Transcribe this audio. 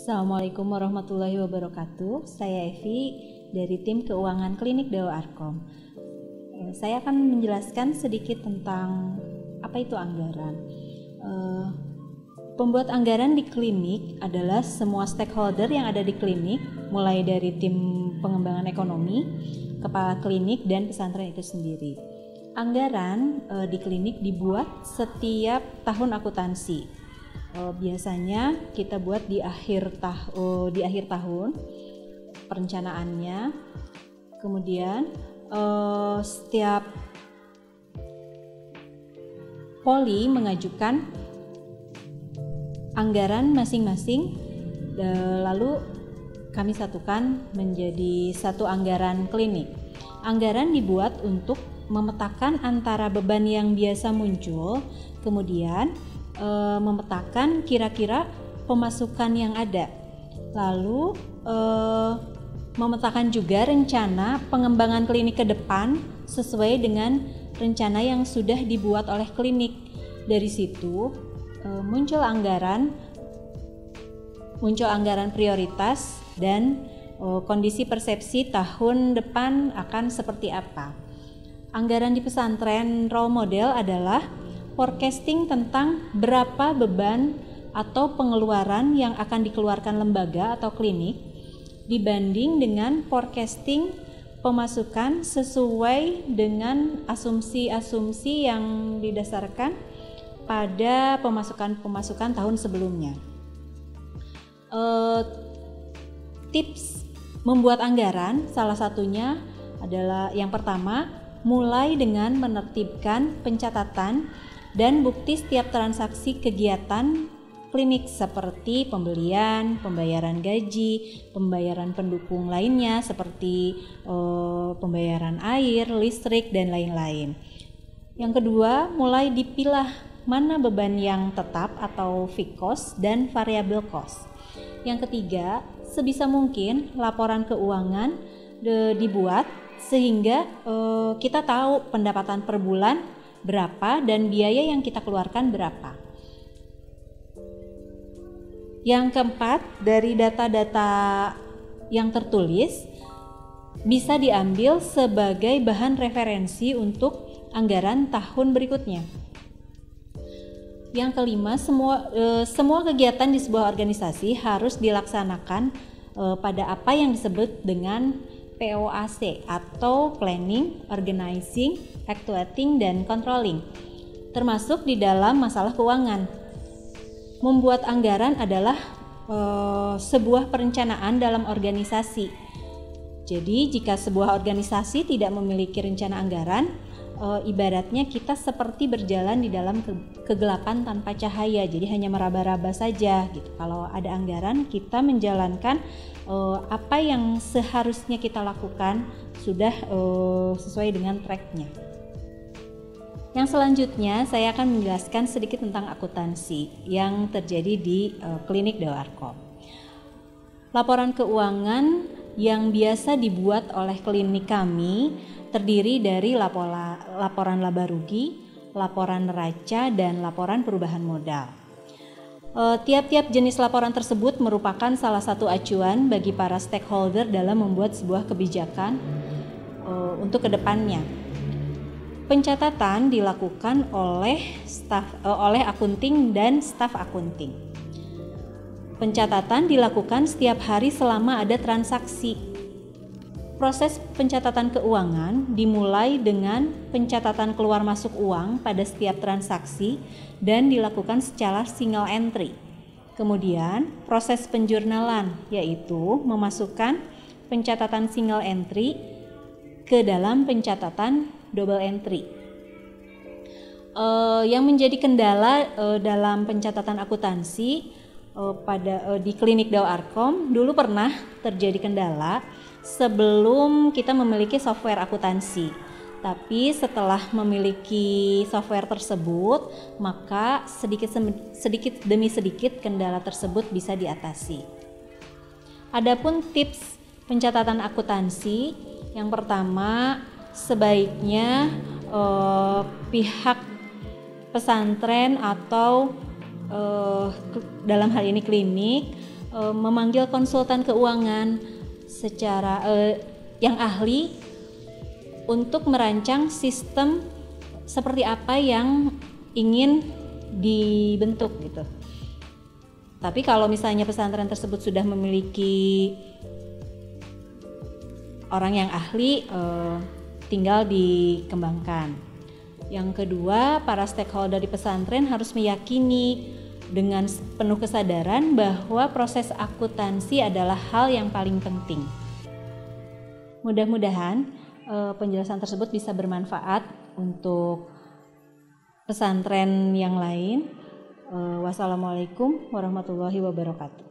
Assalamualaikum warahmatullahi wabarakatuh. Saya Evi dari tim keuangan Klinik Dawa Arkom. Saya akan menjelaskan sedikit tentang apa itu anggaran. Pembuat anggaran di klinik adalah semua stakeholder yang ada di klinik, mulai dari tim pengembangan ekonomi, kepala klinik, dan pesantren itu sendiri. Anggaran di klinik dibuat setiap tahun akuntansi. Biasanya kita buat di akhir tahun perencanaannya. Kemudian setiap poli mengajukan anggaran masing-masing, lalu kami satukan menjadi satu anggaran klinik. Anggaran dibuat untuk memetakan antara beban yang biasa muncul, kemudian memetakan kira-kira pemasukan yang ada, lalu memetakan juga rencana pengembangan klinik ke depan sesuai dengan rencana yang sudah dibuat oleh klinik. Dari situ muncul anggaran prioritas dan kondisi persepsi tahun depan akan seperti apa. Anggaran di pesantren role model adalah forecasting tentang berapa beban atau pengeluaran yang akan dikeluarkan lembaga atau klinik dibanding dengan forecasting pemasukan sesuai dengan asumsi-asumsi yang didasarkan pada pemasukan tahun sebelumnya. Tips membuat anggaran salah satunya adalah yang pertama, mulai dengan menertibkan pencatatan dan bukti setiap transaksi kegiatan klinik seperti pembelian, pembayaran gaji, pembayaran pendukung lainnya seperti pembayaran air, listrik, dan lain-lain. Yang kedua, mulai dipilah mana beban yang tetap atau fixed cost dan variable cost. Yang ketiga, sebisa mungkin laporan keuangan dibuat sehingga kita tahu pendapatan per bulan berapa dan biaya yang kita keluarkan berapa. Yang keempat, dari data-data yang tertulis bisa diambil sebagai bahan referensi untuk anggaran tahun berikutnya. Yang kelima, semua kegiatan di sebuah organisasi harus dilaksanakan pada apa yang disebut dengan POAC atau Planning, Organizing, Actuating, dan Controlling, termasuk di dalam masalah keuangan. Membuat anggaran adalah sebuah perencanaan dalam organisasi. Jadi jika sebuah organisasi tidak memiliki rencana anggaran, ibaratnya kita seperti berjalan di dalam kegelapan tanpa cahaya, jadi hanya meraba-raba saja gitu. Kalau ada anggaran, kita menjalankan apa yang seharusnya kita lakukan sudah sesuai dengan tracknya. Yang selanjutnya saya akan menjelaskan sedikit tentang akuntansi yang terjadi di Klinik Dawa Arkom. Laporan keuangan yang biasa dibuat oleh klinik kami terdiri dari laporan laba rugi, laporan neraca, dan laporan perubahan modal. Tiap-tiap jenis laporan tersebut merupakan salah satu acuan bagi para stakeholder dalam membuat sebuah kebijakan untuk kedepannya. Pencatatan dilakukan oleh akunting dan staf akunting. Pencatatan dilakukan setiap hari selama ada transaksi. Proses pencatatan keuangan dimulai dengan pencatatan keluar masuk uang pada setiap transaksi dan dilakukan secara single entry. Kemudian proses penjurnalan, yaitu memasukkan pencatatan single entry ke dalam pencatatan double entry. Yang menjadi kendala dalam pencatatan akuntansi di Klinik Dawa Arkom dulu pernah terjadi kendala sebelum kita memiliki software akuntansi. Tapi setelah memiliki software tersebut, maka sedikit demi sedikit kendala tersebut bisa diatasi. Adapun tips pencatatan akuntansi, yang pertama sebaiknya pihak pesantren atau dalam hal ini klinik memanggil konsultan keuangan secara yang ahli untuk merancang sistem seperti apa yang ingin dibentuk gitu. Tapi kalau misalnya pesantren tersebut sudah memiliki orang yang ahli, tinggal dikembangkan. Yang kedua, para stakeholder di pesantren harus meyakini dengan penuh kesadaran bahwa proses akuntansi adalah hal yang paling penting. Mudah-mudahan penjelasan tersebut bisa bermanfaat untuk pesantren yang lain. Wassalamualaikum warahmatullahi wabarakatuh.